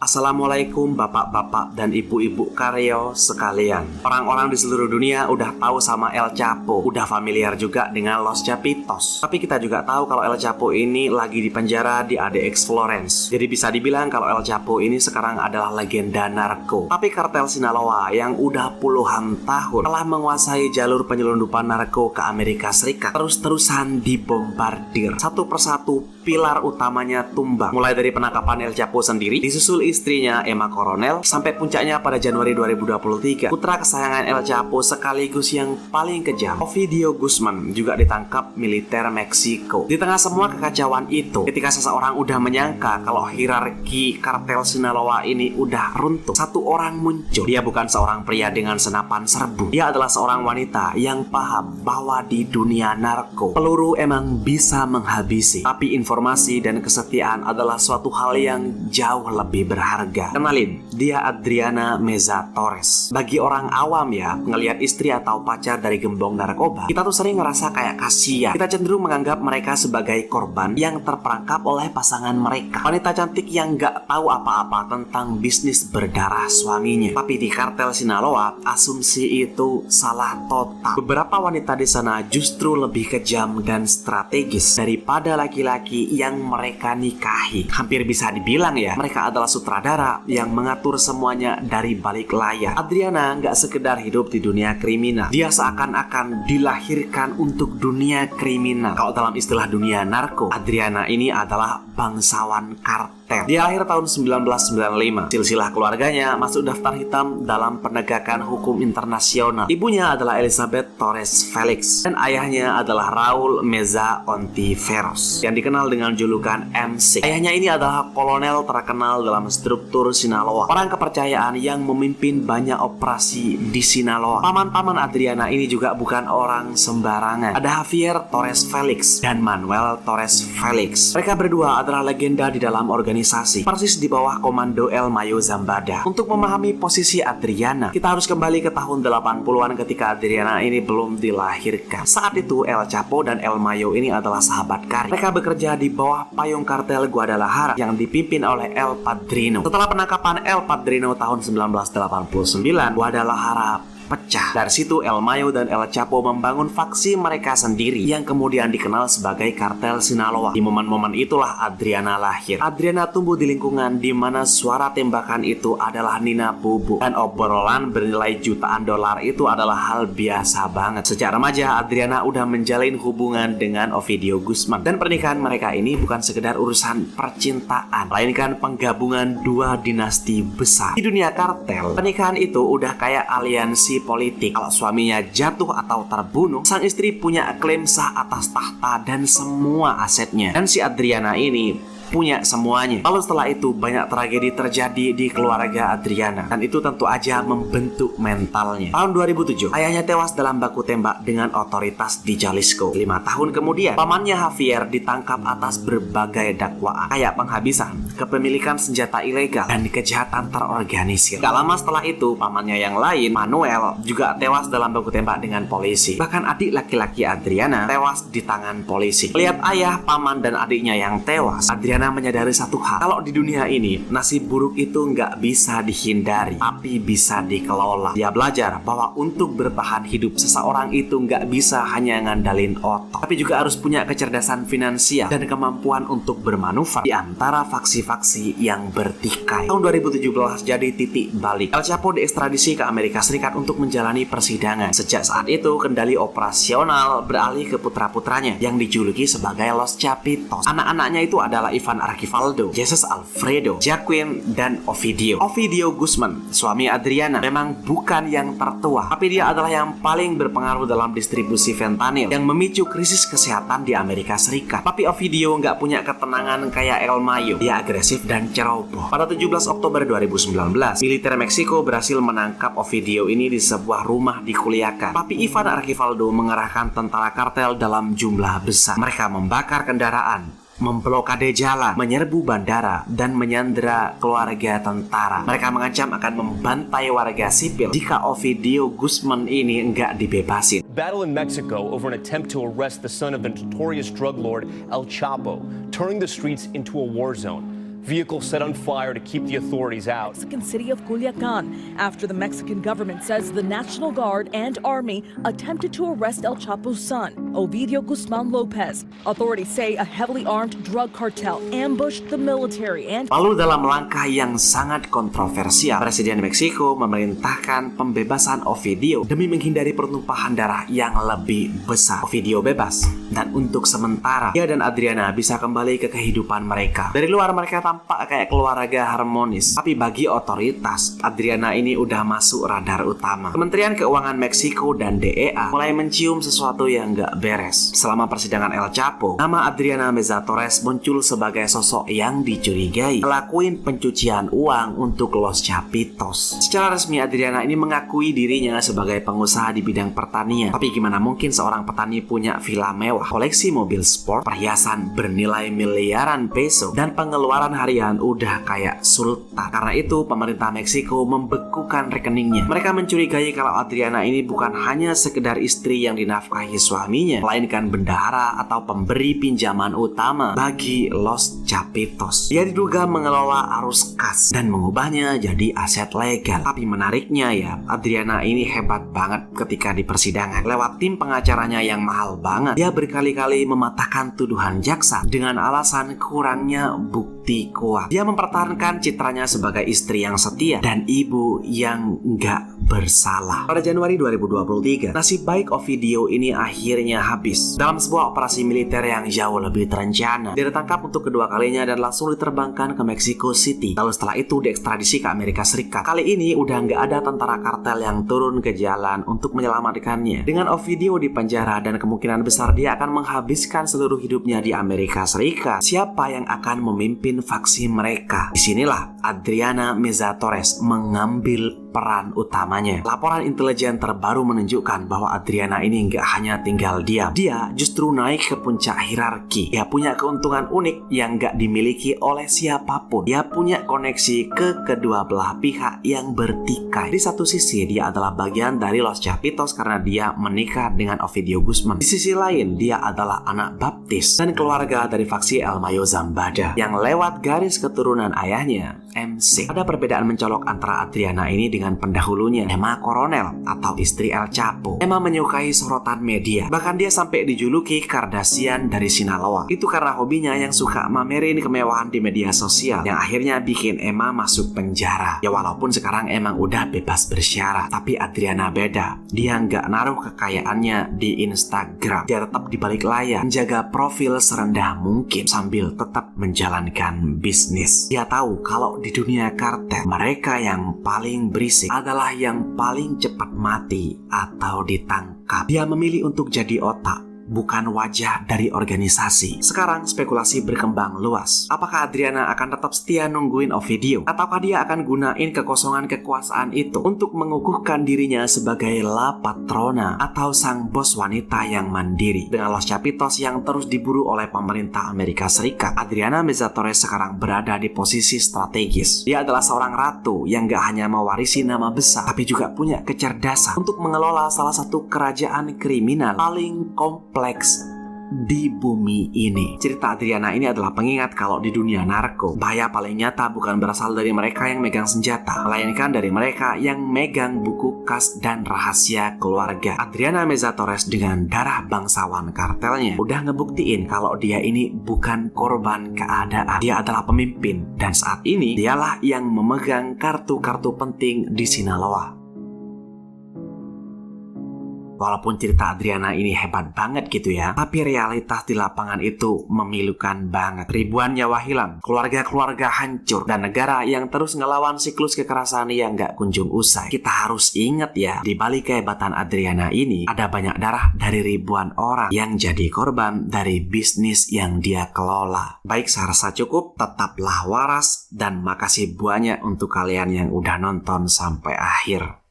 Assalamualaikum bapak-bapak dan ibu-ibu karyo sekalian. Orang-orang di seluruh dunia udah tahu sama El Chapo, udah familiar juga dengan Los Chapitos. Tapi kita juga tahu kalau El Chapo ini lagi di penjara di ADX Florence. Jadi bisa dibilang kalau El Chapo ini sekarang adalah legenda narko. Tapi kartel Sinaloa yang udah puluhan tahun telah menguasai jalur penyelundupan narko ke Amerika Serikat terus-terusan dibombardir. Satu persatu pilar utamanya tumbang. Mulai dari penangkapan El Chapo sendiri, disusul istrinya Emma Coronel, sampai puncaknya pada Januari 2023 putra kesayangan El Chapo sekaligus yang paling kejam, Ovidio Guzman, juga ditangkap militer Meksiko. Di tengah semua kekacauan itu, ketika seseorang udah menyangka kalau hierarki kartel Sinaloa ini udah runtuh, satu orang muncul. Dia bukan seorang pria dengan senapan serbu. Dia adalah seorang wanita yang paham bahwa di dunia narko peluru emang bisa menghabisi, tapi informasi dan kesetiaan adalah suatu hal yang jauh lebih berharga. Kenalin, dia Adriana Meza Torres. Bagi orang awam ya, ngelihat istri atau pacar dari gembong narkoba, kita tuh sering ngerasa kayak kasihan. Kita cenderung menganggap mereka sebagai korban yang terperangkap oleh pasangan mereka. Wanita cantik yang gak tahu apa-apa tentang bisnis berdarah suaminya. Tapi di kartel Sinaloa, asumsi itu salah total. Beberapa wanita di sana justru lebih kejam dan strategis daripada laki-laki yang mereka nikahi. Hampir bisa dibilang ya, mereka adalah sutradara yang mengatur semuanya dari balik layar. Adriana nggak sekedar hidup di dunia kriminal, dia seakan-akan dilahirkan untuk dunia kriminal. Kalau dalam istilah dunia narko, Adriana ini adalah bangsawan kartel. Dia lahir tahun 1995. Silsilah keluarganya masuk daftar hitam dalam penegakan hukum internasional. Ibunya adalah Elizabeth Torres Felix dan ayahnya adalah Raul Meza Ontiveros yang dikenal dengan julukan MC. Ayahnya ini adalah kolonel terkenal dalam struktur Sinaloa, orang kepercayaan yang memimpin banyak operasi di Sinaloa. Paman-paman Adriana ini juga bukan orang sembarangan. Ada Javier Torres Felix dan Manuel Torres Felix. Mereka berdua adalah legenda di dalam organisasi, persis di bawah komando El Mayo Zambada. Untuk memahami posisi Adriana, kita harus kembali ke tahun 80-an ketika Adriana ini belum dilahirkan. Saat itu El Chapo dan El Mayo ini adalah sahabat karib. Mereka bekerja di bawah payung kartel Guadalajara yang dipimpin oleh El Padrino. Setelah penangkapan El Padrino tahun 1989, Guadalajara pecah. Dari situ El Mayo dan El Chapo membangun faksi mereka sendiri yang kemudian dikenal sebagai kartel Sinaloa. Di momen-momen itulah Adriana lahir. Adriana tumbuh di lingkungan di mana suara tembakan itu adalah nina bobo dan obrolan bernilai jutaan dolar itu adalah hal biasa banget. Sejak remaja, Adriana udah menjalin hubungan dengan Ovidio Guzman, dan pernikahan mereka ini bukan sekedar urusan percintaan, melainkan penggabungan dua dinasti besar. Di dunia kartel, pernikahan itu udah kayak aliansi politik. Kalau suaminya jatuh atau terbunuh, sang istri punya klaim sah atas tahta dan semua asetnya. Dan si Adriana ini punya semuanya. Lalu setelah itu banyak tragedi terjadi di keluarga Adriana, dan itu tentu aja membentuk mentalnya. Tahun 2007, ayahnya tewas dalam baku tembak dengan otoritas di Jalisco. 5 tahun kemudian, pamannya Javier ditangkap atas berbagai dakwaan, kayak penghabisan, kepemilikan senjata ilegal, dan kejahatan terorganisir. Gak lama setelah itu, pamannya yang lain, Manuel, juga tewas dalam baku tembak dengan polisi. Bahkan adik laki-laki Adriana tewas di tangan polisi. Lihat ayah, paman, dan adiknya yang tewas, Adriana menyadari satu hal, kalau di dunia ini nasib buruk itu nggak bisa dihindari, tapi bisa dikelola. Dia belajar bahwa untuk bertahan hidup, seseorang itu nggak bisa hanya ngandalin otot, tapi juga harus punya kecerdasan finansial dan kemampuan untuk bermanuver di antara faksi-faksi yang bertikai. Tahun 2017 jadi titik balik. El Chapo diekstradisi ke Amerika Serikat untuk menjalani persidangan. Sejak saat itu, kendali operasional beralih ke putra-putranya yang dijuluki sebagai Los Chapitos. Anak-anaknya itu adalah Ivan Archivaldo, Jesus Alfredo, Joaquin, dan Ovidio. Ovidio Guzman, suami Adriana, memang bukan yang tertua, tapi dia adalah yang paling berpengaruh dalam distribusi fentanyl yang memicu krisis kesehatan di Amerika Serikat. Tapi Ovidio nggak punya ketenangan kayak El Mayo. Dia agresif dan ceroboh. Pada 17 Oktober 2019, militer Meksiko berhasil menangkap Ovidio ini di sebuah rumah di Culiacan. Tapi Ivan Archivaldo mengerahkan tentara kartel dalam jumlah besar. Mereka membakar kendaraan, memblokade jalan, menyerbu bandara, dan menyandera keluarga tentara. Mereka mengancam akan membantai warga sipil jika Ovidio Guzman ini enggak dibebasin. Battle in Mexico over an attempt to arrest the son of the notorious drug lord El Chapo, turning the streets into a war zone. Vehicles set on fire to keep the authorities out. Mexican city of Culiacan after the Mexican government says the National Guard and Army attempted to arrest El Chapo's son, Ovidio Guzman Lopez. Authorities say a heavily armed drug cartel ambushed the military and Lalu dalam langkah yang sangat kontroversial, Presiden Meksiko memerintahkan pembebasan Ovidio demi menghindari pertumpahan darah yang lebih besar. Ovidio bebas, dan untuk sementara dia dan Adriana bisa kembali ke kehidupan mereka. Dari luar mereka tampak kayak keluarga harmonis, tapi bagi otoritas, Adriana ini udah masuk radar utama. Kementerian Keuangan Meksiko dan DEA mulai mencium sesuatu yang gak beres. Selama persidangan El Chapo, nama Adriana Meza Torres muncul sebagai sosok yang dicurigai ngelakuin pencucian uang untuk Los Chapitos. Secara resmi Adriana ini mengakui dirinya sebagai pengusaha di bidang pertanian. Tapi gimana mungkin seorang petani punya villa mewah, koleksi mobil sport, perhiasan bernilai miliaran peso, dan pengeluaran harian udah kayak sultan. Karena itu pemerintah Meksiko membekukan rekeningnya. Mereka mencurigai kalau Adriana ini bukan hanya sekedar istri yang dinafkahi suaminya, melainkan bendahara atau pemberi pinjaman utama bagi Los Chapitos. Dia diduga mengelola arus kas dan mengubahnya jadi aset legal. Tapi menariknya ya, Adriana ini hebat banget ketika di persidangan. Lewat tim pengacaranya yang mahal banget, dia berkali-kali mematahkan tuduhan jaksa dengan alasan kurangnya bukti kuat. Dia mempertahankan citranya sebagai istri yang setia dan ibu yang nggak bersalah. Pada Januari 2023, nasib baik Ovidio ini akhirnya habis. Dalam sebuah operasi militer yang jauh lebih terencana, dia ditangkap untuk kedua kalinya dan langsung diterbangkan ke Mexico City. Lalu setelah itu diekstradisi ke Amerika Serikat. Kali ini udah nggak ada tentara kartel yang turun ke jalan untuk menyelamatkannya. Dengan Ovidio di penjara dan kemungkinan besar dia akan menghabiskan seluruh hidupnya di Amerika Serikat, siapa yang akan memimpin faksi mereka? Disinilah Adriana Meza Torres mengambil peran utamanya. Laporan intelijen terbaru menunjukkan bahwa Adriana ini nggak hanya tinggal diam, dia justru naik ke puncak hierarki. Dia punya keuntungan unik yang nggak dimiliki oleh siapapun. Dia punya koneksi ke kedua belah pihak yang bertikai. Di satu sisi dia adalah bagian dari Los Chapitos karena dia menikah dengan Ovidio Guzman. Di sisi lain dia adalah anak baptis dan keluarga dari faksi El Mayo Zambada yang lewat garis keturunan ayahnya, MC. Ada perbedaan mencolok antara Adriana ini dengan pendahulunya, Emma Coronel atau istri El Chapo. Emma menyukai sorotan media, bahkan dia sampai dijuluki Kardashian dari Sinaloa. Itu karena hobinya yang suka mamerin kemewahan di media sosial, yang akhirnya bikin Emma masuk penjara. Ya walaupun sekarang emang udah bebas bersyarat, tapi Adriana beda. Dia nggak naruh kekayaannya di Instagram. Dia tetap di balik layar, menjaga profil serendah mungkin sambil tetap menjalankan bisnis. Dia tahu kalau di dunia kartel, mereka yang paling berisik adalah yang paling cepat mati atau ditangkap. Dia memilih untuk jadi otak, bukan wajah dari organisasi. Sekarang spekulasi berkembang luas. Apakah Adriana akan tetap setia nungguin Ovidio? Ataukah dia akan gunain kekosongan kekuasaan itu untuk mengukuhkan dirinya sebagai La Patrona atau sang bos wanita yang mandiri? Dengan Los Chapitos yang terus diburu oleh pemerintah Amerika Serikat, Adriana Meza Torres sekarang berada di posisi strategis. Dia adalah seorang ratu yang gak hanya mewarisi nama besar, tapi juga punya kecerdasan untuk mengelola salah satu kerajaan kriminal paling kompleks di bumi ini. Cerita Adriana ini adalah pengingat kalau di dunia narko, bahaya paling nyata bukan berasal dari mereka yang megang senjata, melainkan dari mereka yang megang buku kas dan rahasia keluarga. Adriana Meza Torres dengan darah bangsawan kartelnya udah ngebuktiin kalau dia ini bukan korban keadaan. Dia adalah pemimpin, dan saat ini dialah yang memegang kartu-kartu penting di Sinaloa. Walaupun cerita Adriana ini hebat banget gitu ya, tapi realitas di lapangan itu memilukan banget. Ribuan nyawa hilang, keluarga-keluarga hancur, dan negara yang terus ngelawan siklus kekerasan yang gak kunjung usai. Kita harus ingat ya, di balik kehebatan Adriana ini ada banyak darah dari ribuan orang yang jadi korban dari bisnis yang dia kelola. Baik, saya rasa cukup. Tetaplah waras, dan makasih banyak untuk kalian yang udah nonton sampai akhir.